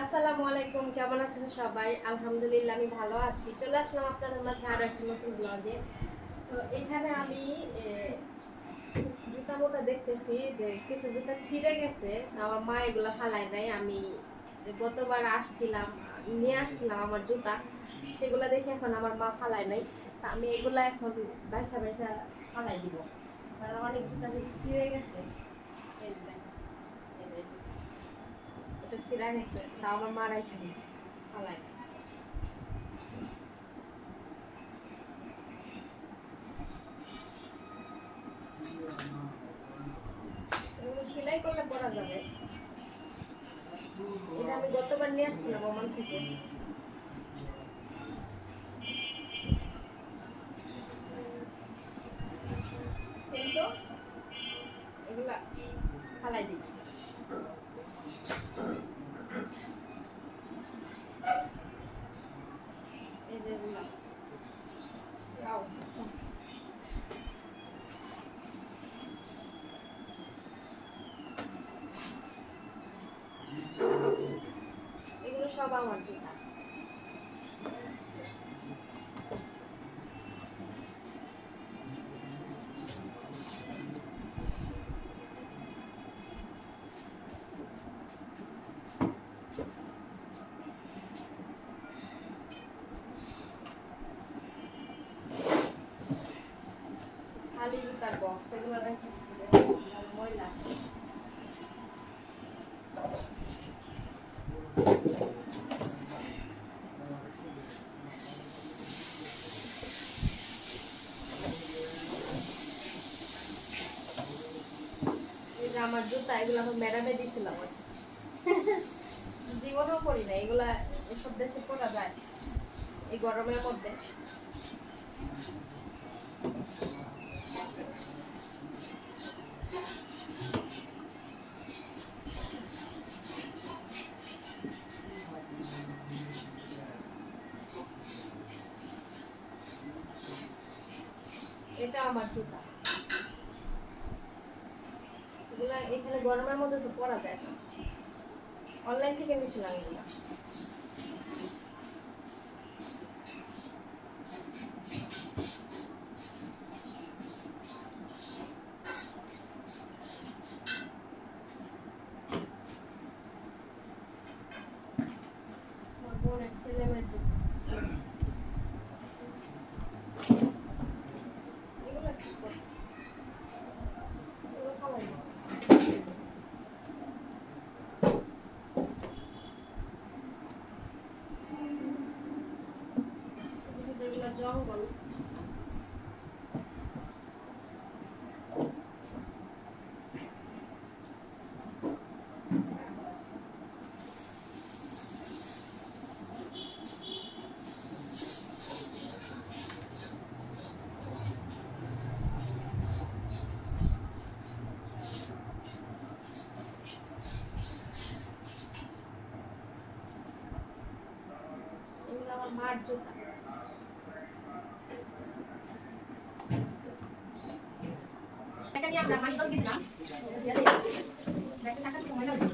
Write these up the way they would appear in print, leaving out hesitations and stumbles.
আসসালামু আলাইকুম, কেমন আছেন সবাই? আলহামদুলিল্লাহ আমি ভালো আছি। চলে আসলাম আপনাদের মাঝে আরো একটা নতুন ব্লগে। তো এখানে আমি জুতা মোতা দেখতেছি যে কিছু জুতা ছিঁড়ে গেছে। আমার মা এগুলা ফালায় নাই। আমি যে গতবার নিয়ে আসছিলাম আমার জুতা, সেগুলা দেখে এখন আমার মা ফালায় নাই। তা আমি এগুলা এখন বেচা বেচা ফালাই দিব, কারণ অনেক জুতা দেখি ছিঁড়ে গেছে। এই যে দেখেন, এই যে এটা ছিঁড়া গেছে, তা আমার মা রাইখা দিছে, ফালাই নাই। এগুলো সেলাই করলে পরা যাবে। এটা আমি গতবার নিয়ে আসছিলাম ওমান থেকে। কিন্তু এগুলা ফালাই দিই। এই যে এগুলা অবস্থা। এগুলো সব আমার জুতা। খালি জুতার বক্স, এগুলো রেখে দিচ্ছি, ময়লা। এই যে আমার জুতা, এগুলো আমার ম্যাডামে দিয়েছিলাম। জীবনেও করি না এগুলা, এসব দেশে পরা যায় এই গরমের মধ্যে। এটা আমার জুতা, এগুলা এখানে গরমের মধ্যে তো পরা যায় না। অনলাইন থেকে নিয়েছিলাম এগুলা। আমার বোনের ছেলে মেয়ের জুতা। এগুলা কি করব? এগুলো ফালাই দিই। যেগুলো জঙ্গল, এগুলো আমার মার জুতা। এটা নিয়ে আমরা মাইদল গেছিলাম। দেখেন টাকা কি মনে হচ্ছে?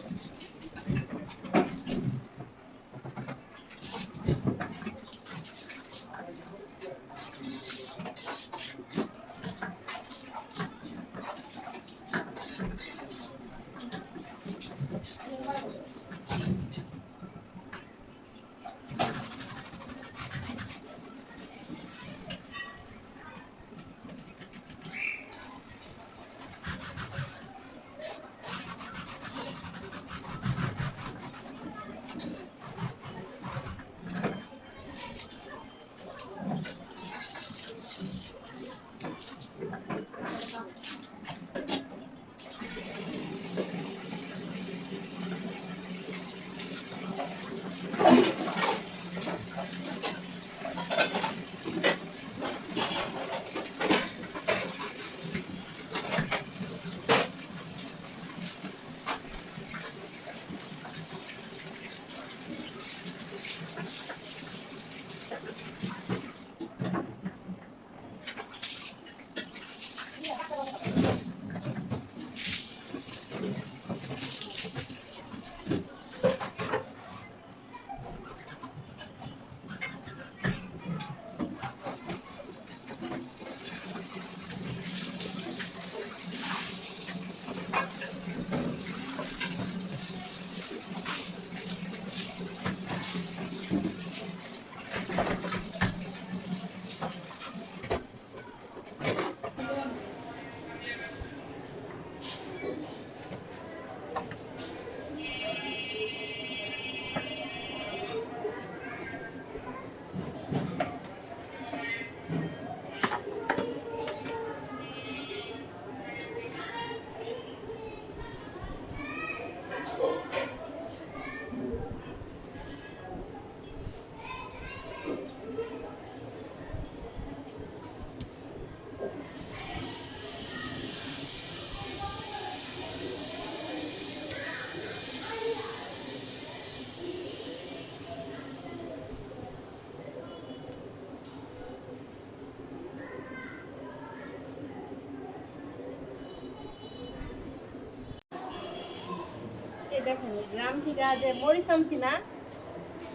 এই দেখেন গ্রাম থেকে যে মরিচ আনছি না,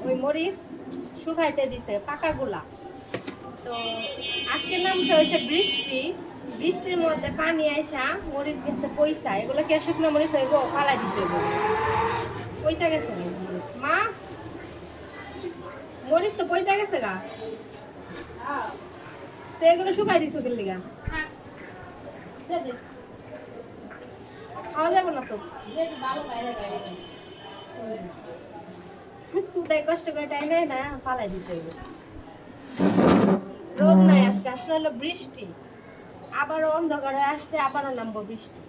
ওই মরিচ শুকাইতে দিছে পাকাগুলা। তো আজকে নামছে হয়েছে বৃষ্টি, বৃষ্টির মধ্যে পানি আইসা মরিচ গেছে পয়সা, এগুলো কে শুকনো মরিচ হইব ফালাই দিতে হইব, পয়সা গেছে মরিচ। মা মরিচ তো পয়সা গেছে গা, তো এগুলো শুকাই দিছো কেন লিগা? খাওয়া যাবে না তো, তাই কষ্ট করে টাই নেয় না, ফালাই দিতে হইব। রোদ নাই আজকে, আজকে হলো বৃষ্টি, আবারও অন্ধকার হয়ে আসছে, আবারও নামবো বৃষ্টি।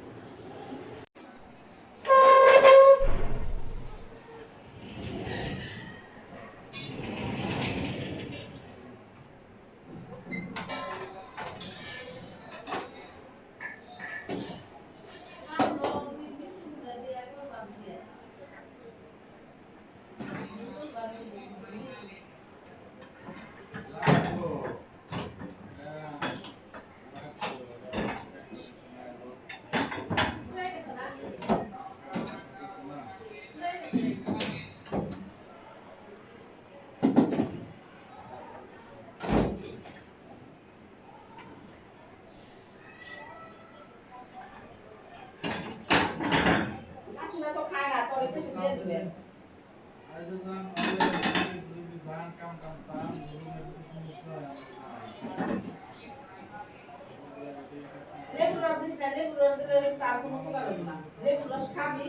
লেবুর রস দিস না, লেবুর রস দিলে চার কোনো উপকার হবে না। লেবুর রস খাবি,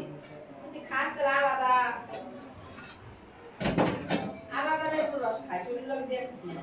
যদি খাস তাহলে আলাদা আলাদা লেবুর রস খাই, শরীর লোক দেখছি না।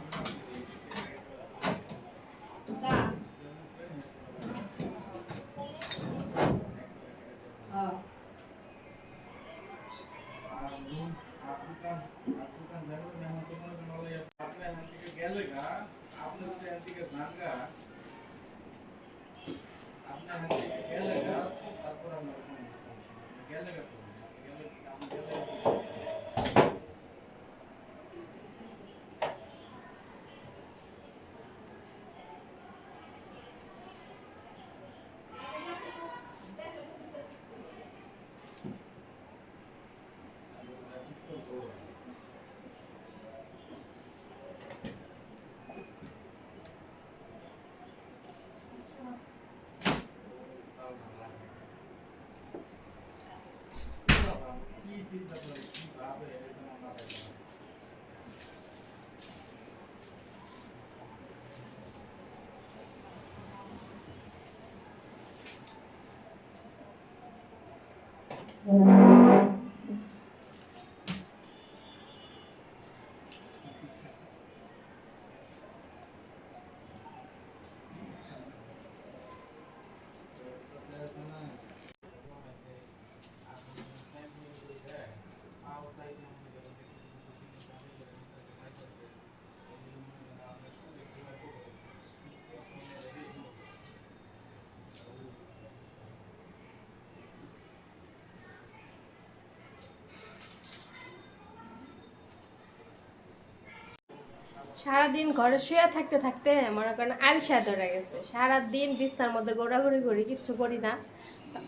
সারাদিন ঘরে শুয়ে থাকতে থাকতে মনে করেন আলসা ধরে গেছে, সারাদিন বিছনার মধ্যে ঘোরাঘুরি করি, কিচ্ছু করি না।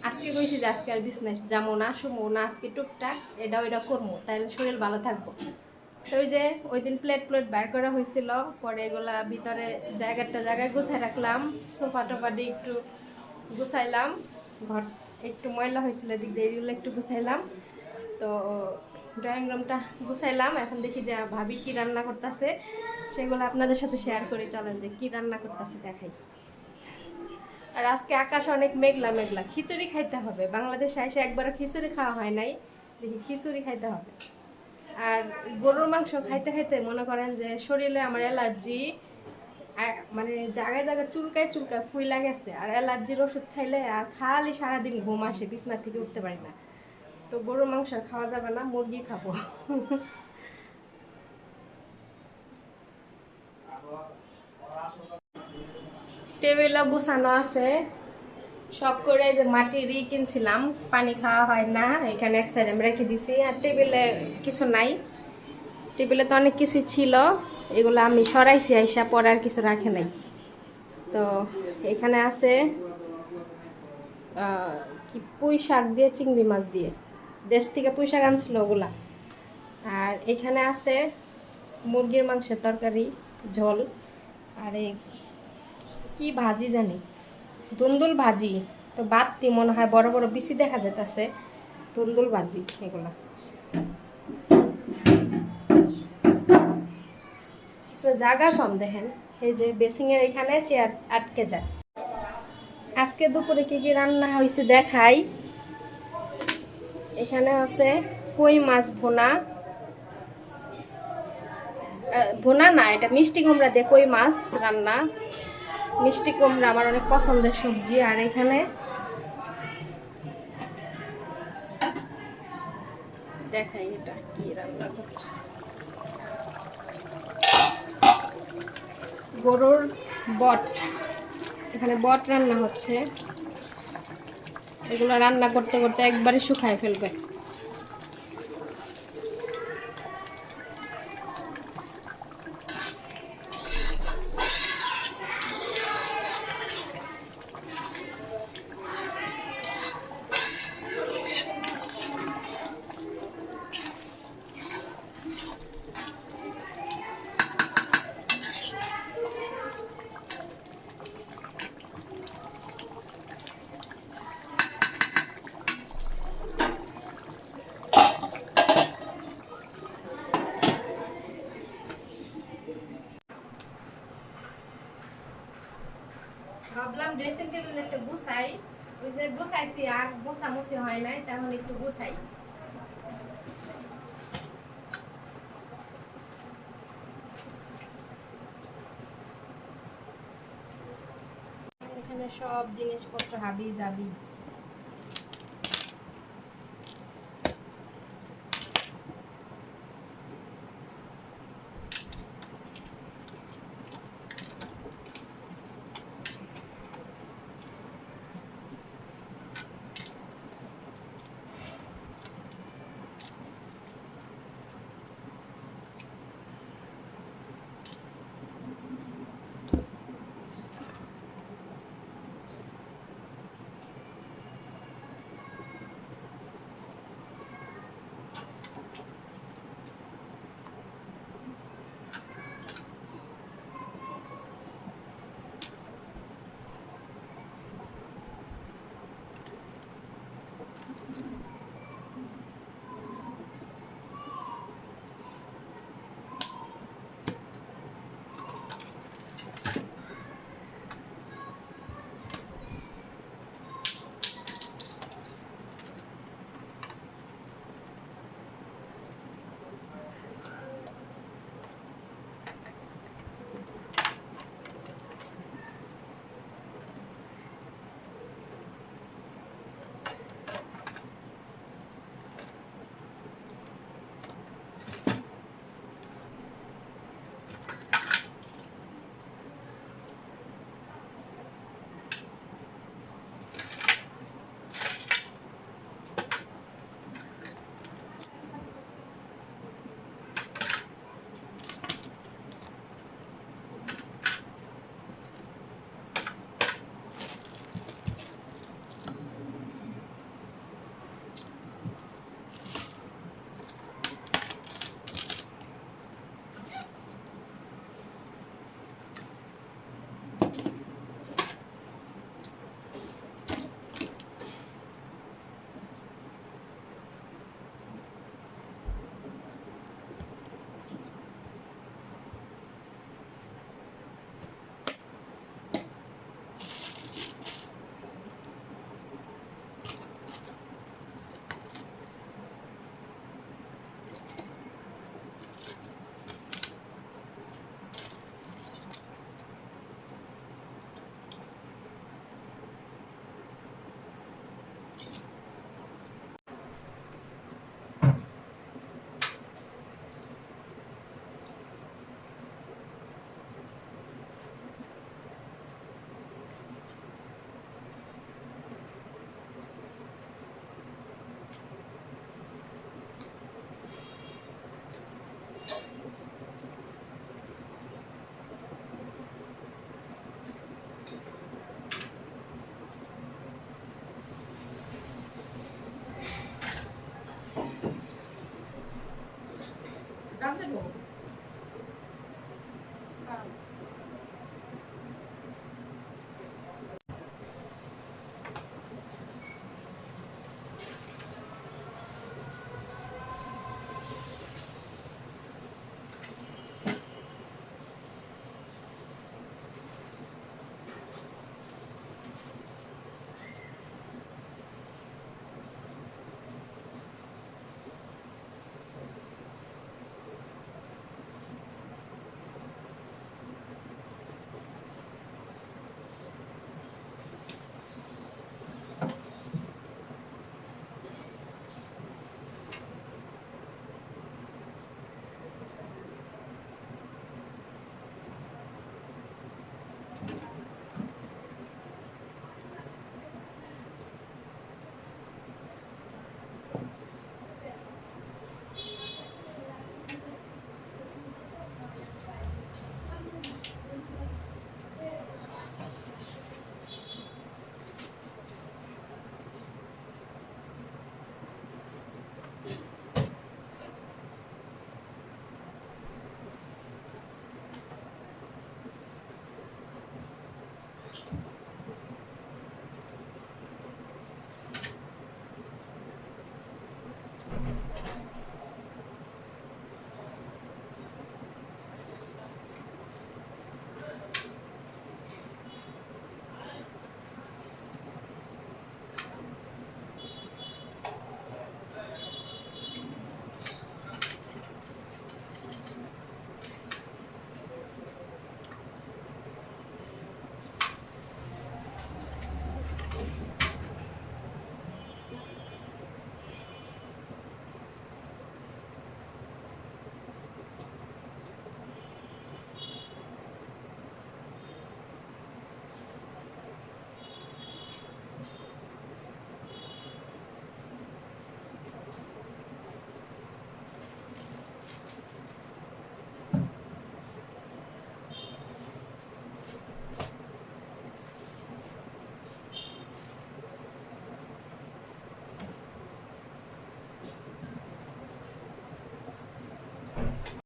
আজকে কইছি যে আজকে আর বিছনায় যাবো না, শুমো না, আজকে টুকটাক এটা ওইটা করবো, তাহলে শরীর ভালো থাকবো। তো ওই যে ওই দিন প্লেট বের করা হয়েছিল, পরে এগুলা ভিতরে জায়গায় গুছাই রাখলাম, সোফা টোফা দিয়ে একটু গুছাইলাম, ঘর একটু ময়লা হয়েছিল দিক দিয়ে এগুলো একটু গুছাইলাম। তো ড্রয়িং রুমটা গুছাইলাম, এখন দেখি যে ভাবি কি রান্না করতেছে, সেগুলো আপনাদের সাথে শেয়ার করে চলেন যে কি রান্না করতেছে দেখাই। আর আজকে আকাশ অনেক মেঘলা মেঘলা, খিচুড়ি খাইতে হবে, বাংলাদেশে এসে একবারও খিচুড়ি খাওয়া হয় নাই, দেখি খিচুড়ি খাইতে হবে। আর গরুর মাংস খাইতে খাইতে মনে করেন যে শরীরে আমার অ্যালার্জি, মানে জায়গায় জায়গায় চুলকায় চুলকায় ফুইলা গেছে। আর অ্যালার্জির ওষুধ খাইলে আর খালি সারাদিন ঘুম আসে, বিছনা থেকে উঠতে পারি না। তো গরুর মাংস খাওয়া যাবে না, মুরগি খাবো। টেবিলও গুছানো আছে শখ করে, যে মাটির কিনছিলাম, পানি খাওয়া হয় না, এখানে এক সাইড আমি রেখে দিছি। আর টেবিলে কিছু নাই, টেবিলে তো অনেক কিছুই ছিল, এগুলো আমি সরাইছি আইসা, পরে আর কিছু রাখে নাই। তো এখানে আছে কি পুঁই শাক দিয়ে চিংড়ি মাছ দিয়ে, দেশ থেকে পুঁই শাক আনছিল ওগুলা। আর এখানে আছে মুরগির মাংসের তরকারি, ঝোল। আর এই কি ভাজি জানি, দুন্দুল ভাজি। তো বাতি মনে হয় বড় বড় বিচি দেখা যেতেছে, দুন্দুল ভাজি এগুলা। তো জায়গা কম দেখেন, এই যে বেসিংয়ের এখানে চেয়ার আটকে যায়। আজকে দুপুরে কি কি রান্না হয়েছে দেখাই। এখানে আছে কই মাছ ভুনা, ভুনা না, এটা মিষ্টি কুমড়া দিয়ে কই মাছ রান্না। মিষ্টি কুমড়া আমার অনেক পছন্দের সবজি। আর এখানে দেখাই এটা কি রান্না করছে, গরুর বট। এখানে বট রান্না হচ্ছে, এগুলো রান্না করতে করতে একবারে শুকায় ফেলবে। ভাবলাম ড্রেসিং টেবিল একটু গুছাই, ওই যে গুছাইছি আর মোছামুছি হয় নাই, তাহলে একটু গুছাই। এখানে সব জিনিসপত্র হাবি যাবি। দেখো